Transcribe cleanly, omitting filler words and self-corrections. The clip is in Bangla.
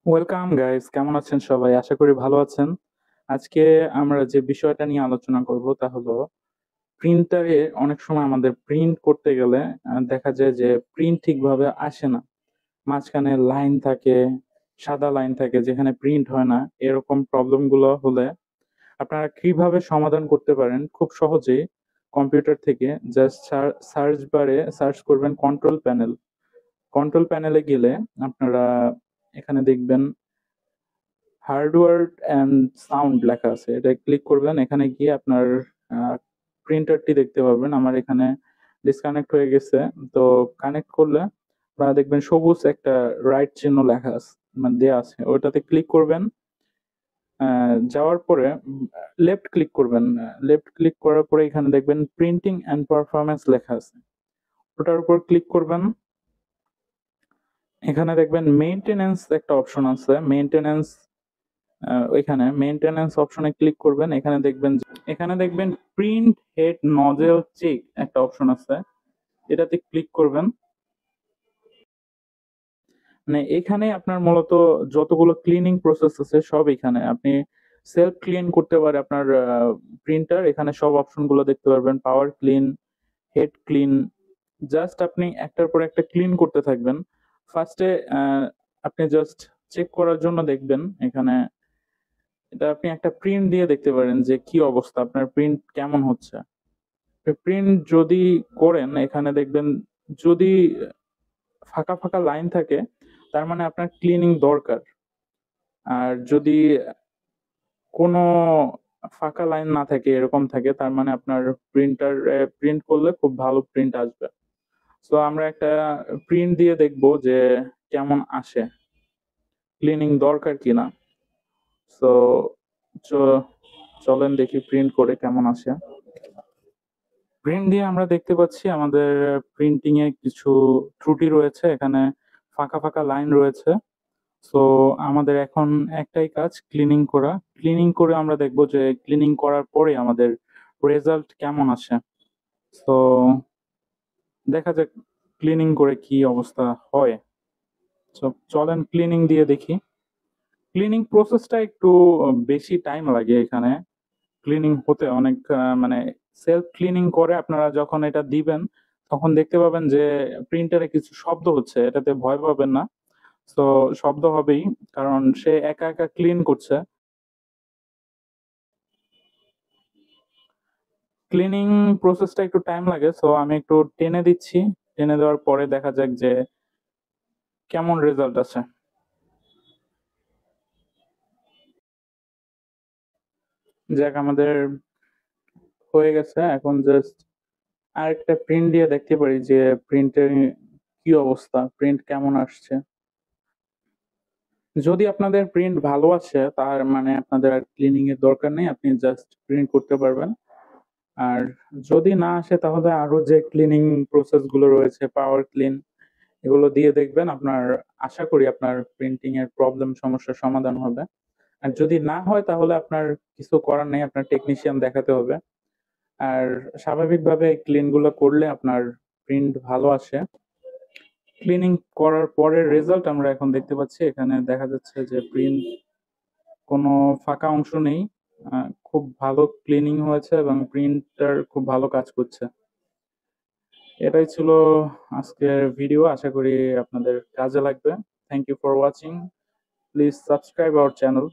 ওয়েলকাম গাইস, কেমন আছেন সবাই? আশা করি ভালো আছেন। আজকে আমরা যে বিষয়টা নিয়ে আলোচনা করব তা হলো প্রিন্টারে অনেক সময় আমাদের প্রিন্ট করতে গেলে দেখা যায় যে প্রিন্ট ঠিকভাবে আসে না। মাঝখানে লাইন থাকে, সাদা লাইন থাকে যেখানে প্রিন্ট হয় না। এরকম প্রবলেম গুলো হলে আপনারা কিভাবে সমাধান করতে পারেন খুব সহজেই কম্পিউটার থেকে জাস্ট সার্চ বারে সার্চ করবেন কন্ট্রোল প্যানেল। কন্ট্রোল প্যানেলে গেলে আপনারা এখানে দেখবেন হার্ডওয়্যার অ্যান্ড সাউন্ড লেখা আছে, এটা ক্লিক করবেন। এখানে গিয়ে আপনার প্রিন্টারটি দেখতে পাবেন। আমার এখানে ডিসকানেক্ট হয়ে গেছে, তো কানেক্ট করলে আপনারা দেখবেন সবুজ একটা রাইট চিহ্ন লেখা আছে, মানে দেয়া আছে, ওটাতে ক্লিক করবেন। যাওয়ার পরে লেফট ক্লিক করবেন। লেফট ক্লিক করার পরে এখানে দেখবেন প্রিন্টিং অ্যান্ড পারফরমেন্স লেখা আছে, ওটার উপর ক্লিক করবেন। এখানে দেখবেন মেইনটেনেন্স একটা অপশন আছে, মেইনটেনেন্স। ওইখানে মেইনটেনেন্স অপশনে ক্লিক করবেন। এখানে দেখবেন প্রিন্ট হেড নজেল চেক একটা অপশন আছে, এটাতে ক্লিক করবেন। মানে এখানে আপনার মূলত যতগুলো ক্লিনিং প্রসেস আছে সব এখানে আপনি সেলফ ক্লিন করতে পারে আপনার প্রিন্টার। এখানে সব অপশন গুলো দেখতে পারবেন, পাওয়ার ক্লিন, হেড ক্লিন। জাস্ট আপনি একটার পর একটা ক্লিন করতে থাকবেন। ফার্স্টে আপনি জাস্ট চেক করার জন্য দেখবেন এখানে, এটা আপনি একটা প্রিন্ট দিয়ে দেখতে পারেন যে কি অবস্থা, আপনার প্রিন্ট কেমন হচ্ছে। প্রিন্ট যদি করেন এখানে দেখবেন যদি ফাঁকা ফাঁকা লাইন থাকে তার মানে আপনার ক্লিনিং দরকার। আর যদি কোনো ফাঁকা লাইন না থাকে, এরকম থাকে, তার মানে আপনার প্রিন্টার প্রিন্ট করলে খুব ভালো প্রিন্ট আসবে। তো আমরা একটা প্রিন্ট দিয়ে দেখবো যে কেমন আসে, ক্লিনিং দরকার কিনা। তো চলেন দেখি প্রিন্ট করে কেমন আসে। প্রিন্ট দিয়ে আমরা দেখতে পাচ্ছি আমাদের প্রিন্টিং এ কিছু ত্রুটি রয়েছে, এখানে ফাঁকা ফাঁকা লাইন রয়েছে। সো আমাদের এখন একটাই কাজ, ক্লিনিং করা। ক্লিনিং করে আমরা দেখবো যে ক্লিনিং করার পরে আমাদের রেজাল্ট কেমন আসে। তো দেখা যাক ক্লিনিং করে কি অবস্থা হয়। তো চলেন ক্লিনিং দিয়ে দেখি। ক্লিনিং প্রসেসটা একটু বেশি টাইম লাগে এখানে। ক্লিনিং হতে অনেক মানে সেলফ ক্লিনিং করে আপনারা যখন এটা দিবেন তখন দেখতে পাবেন যে প্রিন্টারে কিছু শব্দ হচ্ছে, এটাতে ভয় পাবেন না। তো শব্দ হবেই, কারণ সে একা একা ক্লিন করছে। ক্লিনিং প্রসেসটা একটু টাইম লাগে, সো আমি একটু টেনে দিচ্ছি। টেনে দেওয়ার পরে দেখা যাক যে কেমন রেজাল্ট আছে। যাক, আমাদের হয়ে গেছে। এখন জাস্ট আরেকটা প্রিন্ট দিয়ে দেখতে পারি যে প্রিন্টের কি অবস্থা, প্রিন্ট কেমন আসছে। যদি আপনাদের প্রিন্ট ভালো আসে তার মানে আপনাদের আর ক্লিনিং এর দরকার নেই, আপনি জাস্ট প্রিন্ট করতে পারবেন। আর যদি না আসে তাহলে আরো যে ক্লিনিং প্রসেস গুলো রয়েছে, পাওয়ার ক্লিন, এগুলো দিয়ে দেখবেন। আপনার আশা করি আপনার প্রিন্টিং এর প্রবলেম, সমস্যার সমাধান হবে। আর যদি না হয় তাহলে আপনার কিছু করার নেই, আপনার টেকনিশিয়ান দেখাতে হবে। আর স্বাভাবিকভাবে ক্লিন গুলো করলে আপনার প্রিন্ট ভালো আসে। ক্লিনিং করার পরের রেজাল্ট আমরা এখন দেখতে পাচ্ছি। এখানে দেখা যাচ্ছে যে প্রিন্ট কোনো ফাঁকা অংশ নেই। খুব ভালো ক্লিনিং হয়েছে এবং প্রিন্টার খুব ভালো কাজ করছে। এটাই ছিল আজকের ভিডিও, আশা করি আপনাদের কাজে লাগবে। Thank you for watching, please subscribe our channel.